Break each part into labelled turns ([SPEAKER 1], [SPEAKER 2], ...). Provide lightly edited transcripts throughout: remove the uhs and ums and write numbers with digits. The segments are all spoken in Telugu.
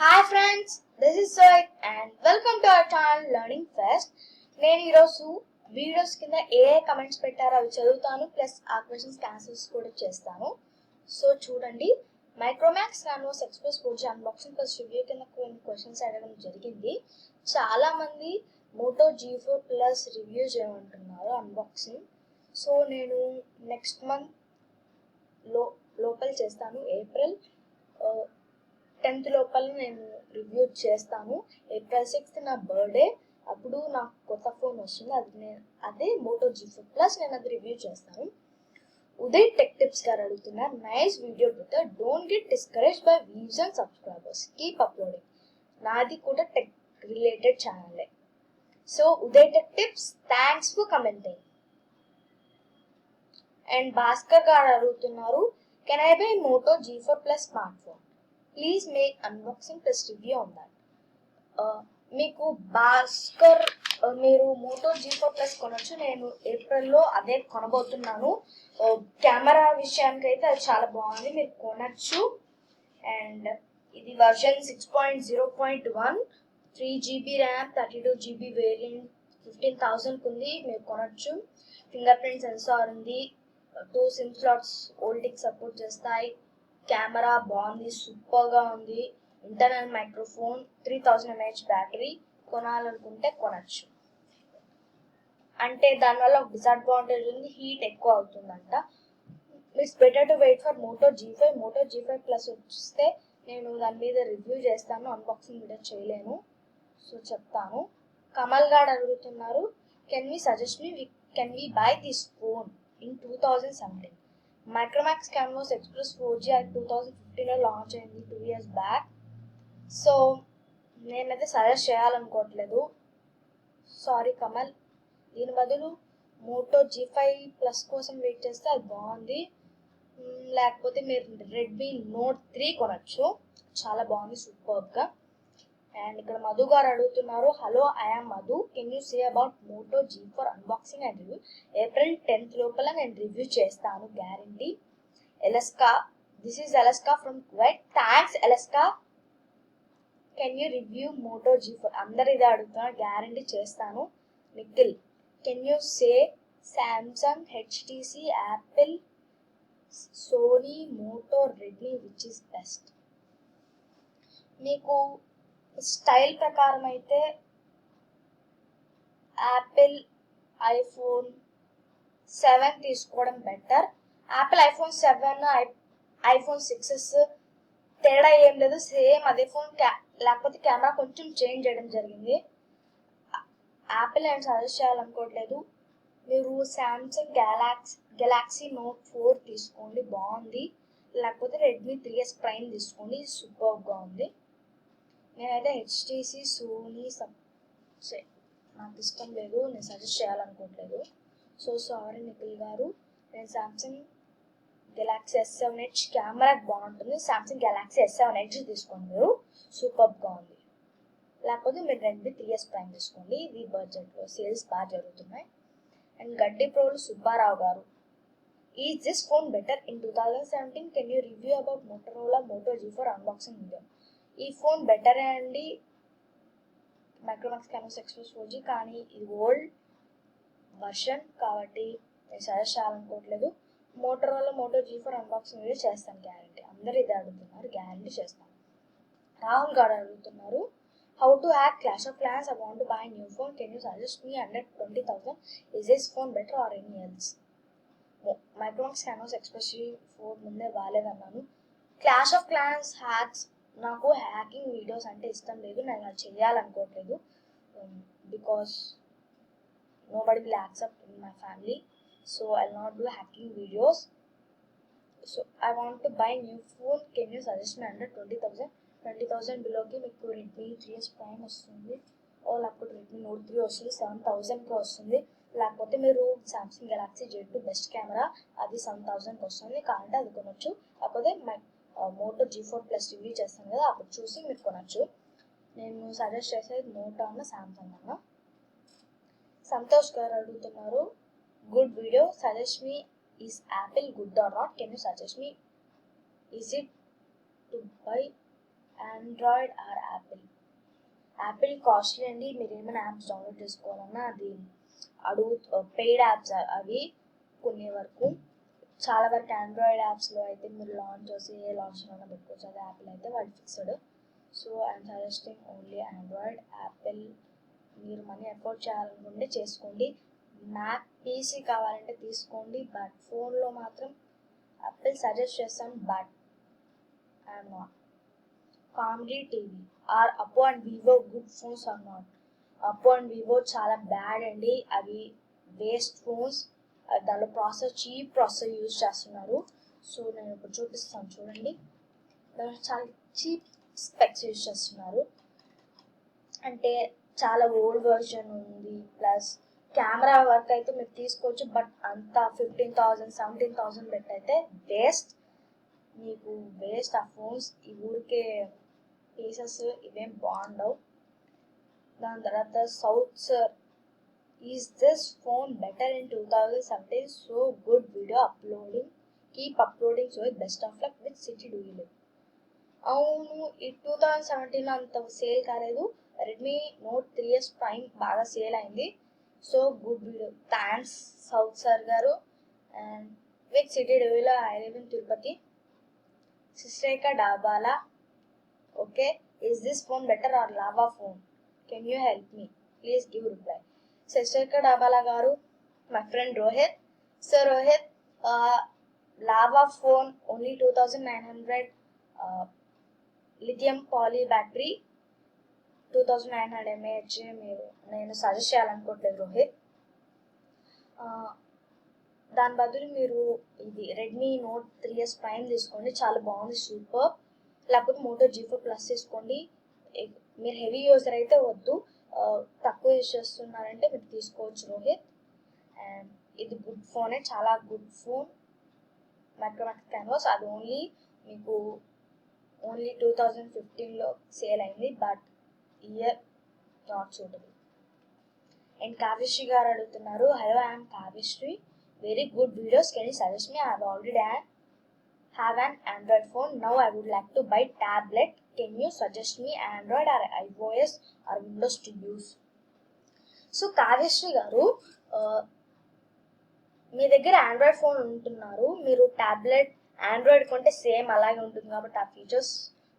[SPEAKER 1] Hi friends, this is Zoe and welcome to our channel Learning Fest. నేను ఈరోజు వీడియోస్ కింద ఏ కమెంట్స్ పెట్టారో అవి చదువుతాను ప్లస్ ఆ క్వశ్చన్స్ ఆన్సర్స్ కూడా చేస్తాను. సో చూడండి, Micromax Canvas Express 4G unboxing plus review కింద కొన్ని క్వశ్చన్స్ అడగడం జరిగింది. చాలా మంది మోటో G4 ప్లస్ రివ్యూ చేయమంటున్నారు అన్బాక్సింగ్. సో నేను నెక్స్ట్ మంత్ లోపల చేస్తాను. ఏప్రిల్ 10th లోపల నేను రివ్యూ చేస్తాను. ఏప్రిల్ 6th నా బర్త్డే, అప్పుడు నాకు కొత్త ఫోన్ వస్తుంది. అదే మోటో G4 ప్లస్ నేను అది రివ్యూ చేస్తాను. ఉదయ్ టెక్ టిప్స్ గారు అడుగుతున్నారు, nice video brother, don't get discourage by views and subscribers, keep uploading. నాది కూడా టెక్ రిలేటెడ్ ఛానలే. So Uday tech tips, thanks for commenting. And Bhaskar గారు అడుగుతున్నారు, can I buy Moto G4 plus smart phone, please make unboxing plus review on that. మీకు భాస్కర్ మీరు మోటో G4 ప్లస్ కొనొచ్చు. నేను ఏప్రిల్లో అదే కొనబోతున్నాను. కెమెరా విషయానికి అయితే అది చాలా బాగుంది, మీరు కొనొచ్చు. అండ్ ఇది version 6.0.1, 3GB RAM, 32GB variant, 15,000 ఉంది, మీరు కొనొచ్చు. ఫింగర్ ప్రింట్ సెన్సార్ ఉంది, 2 సిమ్ స్లాట్స్ ఓల్టిక్ సపోర్ట్ చేస్తాయి. కెమెరా బాగుంది, సూపర్గా ఉంది. Internal microphone, 3000 mAh battery. కొనాలనుకుంటే కొనచ్చు. అంటే దానివల్ల ఒక డిసడ్వాంటేజ్ ఉంది, హీట్ ఎక్కువ అవుతుందంట. It's better to wait for Moto G5. Moto G5 plus వస్తే నేను దాని మీద రివ్యూ చేస్తాను, అన్బాక్సింగ్ వీడియో చేయలేను. సో చెప్తాను. కమల్ గారు అడుగుతున్నారు, can we buy this phone in 2017? Micromax Canvas Express 4G 2015లో లాంచ్ అయింది, 2 years బ్యాక్. సో నేనైతే సజెస్ట్ చేయాలనుకోవట్లేదు, సారీ కమల్. దీని బదులు మోటో G5 ప్లస్ కోసం వెయిట్ చేస్తే అది బాగుంది. లేకపోతే మీరు రెడ్మీ నోట్ 3 కొనచ్చు, చాలా బాగుంది, సూపర్గా. అండ్ ఇక్కడ మధు గారు అడుగుతున్నారు, hello I am Madhu, can you say about Moto G4 unboxing and review? April 10th లోపల నేను రివ్యూ చేస్తాను, guarantee. Alaska, this is Alaska from Kuwait, thanks Alaska. Can you review Moto G4? అందరు ఇదే అడుగుతున్నారు, గ్యారంటీ చేస్తాను. Nikhil, can you say Samsung, HTC, Apple, Sony, Moto, Redmi which is best? మీకు స్టైల్ ప్రకారం అయితే యాపిల్ ఐఫోన్ 7 తీసుకోవడం better. Apple iPhone 7, iPhone 6s తేడా ఏం లేదు, సేమ్ అదే ఫోన్. లేకపోతే కెమెరా కొంచెం చేంజ్ చేయడం జరిగింది. యాపిల్ నేను సజెస్ట్ చేయాలనుకోవట్లేదు. మీరు సామ్సంగ్ గెలాక్సీ నోట్ 4 తీసుకోండి, బాగుంది. లేకపోతే రెడ్మీ 3S ప్రైమ్ తీసుకోండి, సూపర్గా ఉంది. నేనైతే హెచ్టీసీ, సోనీ నాకు ఇష్టం లేదు, నేను సజెస్ట్ చేయాలనుకోవట్లేదు. సో సారీ నిఖిల్ గారు. నేను Samsung Galaxy S7 Edge camera బాగుంటుంది, సామ్సంగ్ గెలాక్సీ S7 Edge తీసుకోండి, మీరు సూపర్గా ఉంది. లేకపోతే మీరు రెడ్మీ 3S ప్రైమ్ తీసుకోండి, ఇది బడ్జెట్లో సేల్స్ బాగా జరుగుతున్నాయి. అండ్ గడ్డి ప్రోలు సుబ్బారావు గారు, is this phone better in 2017? Can you review about Motorola Moto G4 unboxing video? ఈ ఫోన్ బెటరే అండి, మైక్రోమాక్స్ కాన్వాస్ ఎక్స్ప్రెస్ 4G, కానీ ఇది ఓల్డ్ వర్షన్ కాబట్టి నేను సజెస్ట్ చేయాలనుకోవట్లేదు. Motorola Moto G4 unboxing video చేస్తాను, గ్యారంటీ. అందరు ఇదే అడుగుతున్నారు, గ్యారంటీ చేస్తాను. రాహుల్ గారు అడుగుతున్నారు, how to hack Clash of Clans, I want to buy new phone, can you suggest me under 20,000? Is this phone better or any else? Micromax Canvas Express 4 ముందే బాగాలేదన్నాను. క్లాష్ ఆఫ్ క్లాన్స్ హ్యాక్స్, నాకు హ్యాకింగ్ వీడియోస్ అంటే ఇష్టం లేదు, నేను అది చేయాలనుకోవట్లేదు. Because nobody will accept in my family, so I will not do hacking videos. So I want to buy new phone, can you suggest me under 20,000? 20,000 బిలోకి మీకు రెడ్మీ 3S ప్రైమ్ వస్తుంది, లేకపోతే రెడ్మీ నోట్ 3 వస్తుంది, 7,000కి వస్తుంది. లేకపోతే మీరు Samsung Galaxy Z2 best camera, అది 7,000కి వస్తుంది, కావాలంటే అది కొనొచ్చు. లేకపోతే మోటో G4 ప్లస్ రివ్యూ చేస్తాను కదా, అప్పుడు చూసి మీరు కొనచ్చు. నేను సజెస్ట్ చేసేది మోటో అన్న సామ్సంగ్ అన్న. సంతోష్ గారు అడుగుతున్నారు, good video, suggest me, is Apple good or not? Can you suggest me, is it to buy Android or Apple? Apple costly అండి. మీరు ఏమైనా యాప్స్ డౌన్లోడ్ చేసుకోవాలన్నా అది పెయిడ్ యాప్స్ అవి కొన్ని వరకు. చాలా వరకు ఆండ్రాయిడ్ యాప్స్లో అయితే మీరు లాంచ్ చేసి ఏ లాంచ్ అయినా పెట్టుకోవచ్చు. అది యాపిల్ అయితే వాళ్ళు fixed. So I'm suggesting only Android. Apple మీరు మనీ ఎఫోర్డ్ చేయాలనుకుంటే చేసుకోండి. మ్యాక్ పీసీ కావాలంటే తీసుకోండి, బట్ ఫోన్లో మాత్రం యాపిల్ సజెస్ట్ చేస్తాను, but I'm not. Comedy TV or Oppo and Vivo good phones or not? Oppo and Vivo చాలా బ్యాడ్ అండి. అవి వేస్ట్ ఫోన్స్. దానిలో చీప్ ప్రాసెసర్ యూజ్ చేస్తున్నారు. సో నేను ఇప్పుడు చూపిస్తాను చూడండి. దానిలో చాలా చీప్ స్పెక్స్ యూజ్ చేస్తున్నారు. అంటే చాలా ఓల్డ్ వర్షన్ ఉంది. ప్లస్ కెమెరా వర్క్ అయితే మీరు తీసుకోవచ్చు, బట్ అంతా 15,000 17,000 పెట్టి అయితే వేస్ట్. మీకు వేస్ట్ ఆ ఫోన్స్. ఈ ఊరికే పీసెస్ ఇవేం బాగుండవు. దాని తర్వాత south sir, is this phone better in 2017? So good video uploading, keep uploading, so best of luck which city do you live? అవును, ఈ 2017 అంత సేల్ కాలేదు. రెడ్మీ నోట్ 3S ప్రైమ్ బాగా సేల్ అయింది. So good video, thanks south sir గారు. And which city do you live? I live in Tirupati. Sisrekha Dabala, okay. Is this phone better or Lava phone? Can you help me? Please give reply. Sisrekha Dabala గారు, my friend Rohit. So Rohit, Lava phone only 2900 lithium poly battery, 2900 mAh నేను సజెస్ట్ చేయాలనుకోవట్లేదు రోహిత్. దాని బదులు మీరు ఇది రెడ్మీ నోట్ 3S ప్రైమ్ తీసుకోండి, చాలా బాగుంది, సూపర్. లేకపోతే మోటో G4 ప్లస్ తీసుకోండి. మీరు హెవీ యూజర్ అయితే వద్దు, తక్కువ యూజ్ చేస్తున్నారంటే మీరు తీసుకోవచ్చు రోహిత్. అండ్ ఇది గుడ్ ఫోనే, చాలా గుడ్ ఫోన్. మైక్రోమాక్స్ క్యాన్వాస్ అది మీకు ఓన్లీ 2015లో సేల్ అయింది, but year not suitable. And Kavyasri గారు అడుగుతున్నారు, hello I'm Kavyasri, very good videos, can you suggest me? I already have an Android phone. Now I would like to buy tablet. Can you suggest me Android or iOS or Windows to use? So Kavyasri గారు, మీ దగ్గర ఆండ్రాయిడ్ ఫోన్ ఉంటున్నారు, మీరు టాబ్లెట్ ఆండ్రాయిడ్ కొంటే సేమ్ అలాగే ఉంటుంది కాబట్టి ఆ ఫీచర్స్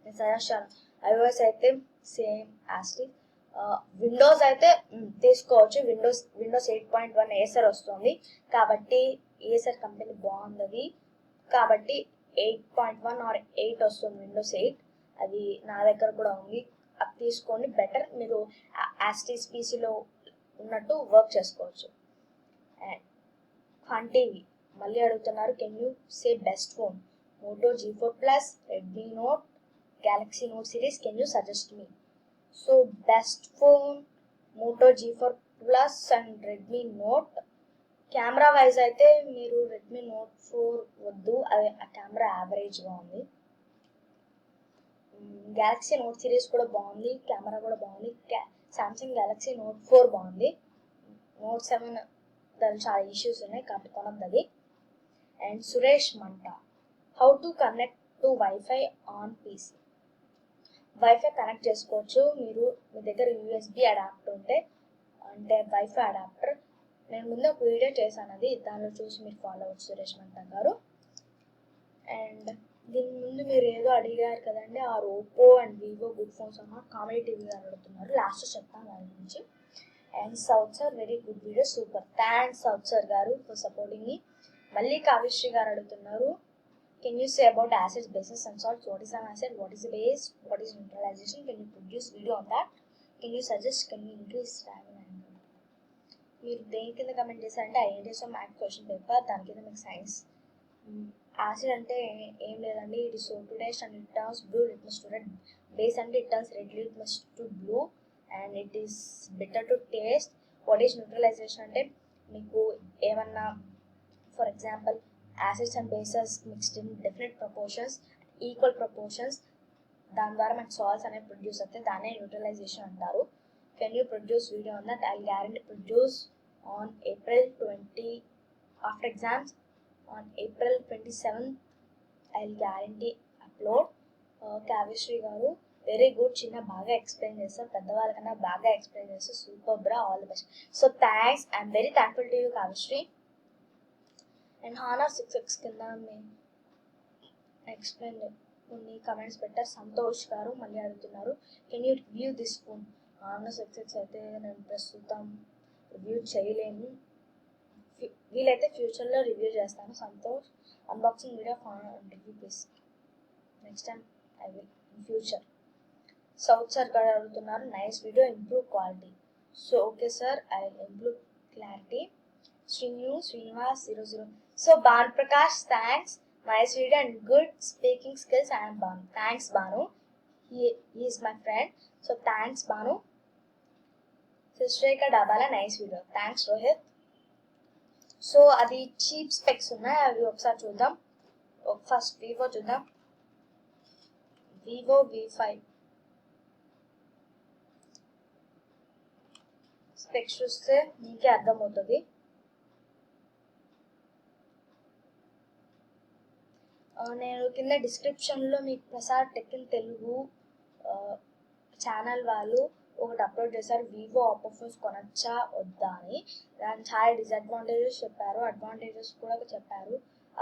[SPEAKER 1] నేను సజెస్ట్ చేయాలి. iOS అయితే సేమ్ యాస్టీ. విండోస్ అయితే తీసుకోవచ్చు. విండోస్ 8.1 ఏసర్ వస్తుంది కాబట్టి ఏసర్ కంపెనీ బాగుంది కాబట్టి 8.1 ఆర్ 8 వస్తుంది, విండోస్ 8. అది నా దగ్గర కూడా ఉంది, అది తీసుకోండి, బెటర్. మీరు యాస్టీస్ పీసీలో ఉన్నట్టు వర్క్ చేసుకోవచ్చు. అండ్ ఫన్ టీవీ మళ్ళీ అడుగుతున్నారు, can you say best phone? Moto G4 plus, Redmi note, Galaxy note series, can you suggest me? So best phone Moto G4 plus and Redmi note. Camera wise అయితే మీరు రెడ్మీ నోట్ 4 వద్దు, అది ఆ కెమెరా యావరేజ్గా ఉంది. గెలాక్సీ నోట్ సిరీస్ కూడా బాగుంది, కెమెరా కూడా బాగుంది. సామ్సంగ్ గెలాక్సీ నోట్ 4 బాగుంది. నోట్ 7 దాని చాలా ఇష్యూస్ ఉన్నాయి కాబట్టి కొనద్దు అది. అండ్ సురేష్ మంట, how to connect to wifi on PC? Wifi connect చేసుకోవచ్చు మీరు, మీ దగ్గర యూఎస్బి అడాప్టర్ ఉంటే, అంటే వైఫై అడాప్టర్. నేను ముందు ఒక వీడియో చేశాను, అది దానిలో చూసి మీరు ఫాలో అవ్వచ్చు సురేష్ మంట గారు. అండ్ దీని ముందు మీరు ఏదో అడిగారు కదండి, ఆ Oppo and Vivo good phones అన్న కామెడీ టీవీ గారు అడుగుతున్నారు, లాస్ట్ చెప్తాను దాని గురించి. And south sir, very good video, super, thanks south sir గారు ఫర్ సపోర్టింగ్ మీ. మళ్ళీ కావ్యశ్రీ గారు అడుగుతున్నారు, can you say about acids, bases and salts? What is an acid, what is base, what is neutralisation? Can you produce video on that? Can you suggest, can you increase travel? మీరు దేని కింద కమెంట్ చేశారంటే ఐఐటీఎస్ మ్యాథ్స్ క్వశ్చన్ పేపర్, దాని కింద మీకు సైన్స్. యాసిడ్ అంటే ఏం లేదండి, it is sour to taste and it turns blue litmus to red. Base అంటే it turns red litmus to blue and it is bitter to taste. What is neutralization అంటే మీకు ఏమన్నా, for example acids and bases mixed in definite proportions, equal proportions, దాని ద్వారా మనకు సాల్ట్స్ అనేవి ప్రొడ్యూస్ అవుతాయి, దాన్నే న్యూట్రలైజేషన్ అంటారు. Can you produce video on that? I will guarantee produce on April 20 after exams. On April 27th I'll guarantee upload. Kavyashree garu, very good చిన్న బాగా ఎక్స్ప్లెయిన్ చేస్తారు, పెద్దవాళ్ళకన్నా బాగా ఎక్స్ప్లెయిన్ చేస్తారు, సూపర్ బ్రా, all the best. So thanks, I'm very thankful to you Kavyasri. And honour 6X కింద మీ ఎక్స్ప్లెయిన్ కొన్ని కమెంట్స్ పెట్టారు. సంతోష్ గారు మళ్ళీ అడుగుతున్నారు, can you review this phone? Honour 6X అయితే నేను ప్రస్తుతం రివ్యూ చేయలేను, వీలైతే ఫ్యూచర్లో రివ్యూ చేస్తాను. Santosh, unboxing video review please, next time I will in future. South sir గారు అడుగుతున్నారు, nice video, improve quality. So okay sir, I will improve clarity. Srinivas 00. So Bhanu Prakash, thanks, nice video and good speaking skills. I'm Bhanu. Thanks Bhanu, he is my friend. So thanks Bhanu. Susrekha Dabala, nice video, thanks Rohit. So అది చీప్ స్పెక్స్ ఉన్నాయి, అవి ఒకసారి చూద్దాం. ఫస్ట్ వివో చూద్దాం, వివో V5 స్పెక్స్ చూస్తే మీకే అర్థమవుతుంది. నేను కింద డిస్క్రిప్షన్లో మీకు Prasad tech in Telugu channel వాళ్ళు ఒకటి అప్లోడ్ చేశారు, వివో ఆపో ఫోన్స్ కొనచ్చా వద్దా అని. దాని చాలా డిసడ్వాంటేజెస్ చెప్పారు, అడ్వాంటేజెస్ కూడా చెప్పారు.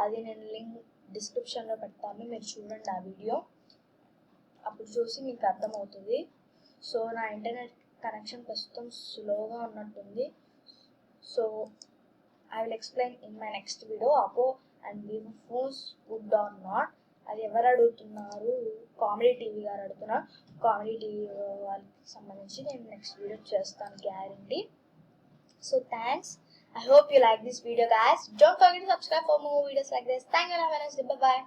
[SPEAKER 1] అది నేను లింక్ డిస్క్రిప్షన్లో పెడతాను, మీరు చూడండి ఆ వీడియో, అప్పుడు చూసి మీకు అర్థమవుతుంది. సో నా ఇంటర్నెట్ కనెక్షన్ ప్రస్తుతం స్లోగా ఉన్నట్టుంది. So I will explain in my next video Oppo and Vivo phones good or not. అది ఎవరు అడుగుతున్నారు? కామెడీ టీవీ గారు అడుగుతున్నారు. కామెడీ టీవీ వాళ్ళకి సంబంధించి నేను నెక్స్ట్ వీడియో చేస్తాను guarantee. So thanks, I hope you like this video guys. Don't forget to subscribe for more videos like this. Thank you and have a nice day. Bye bye.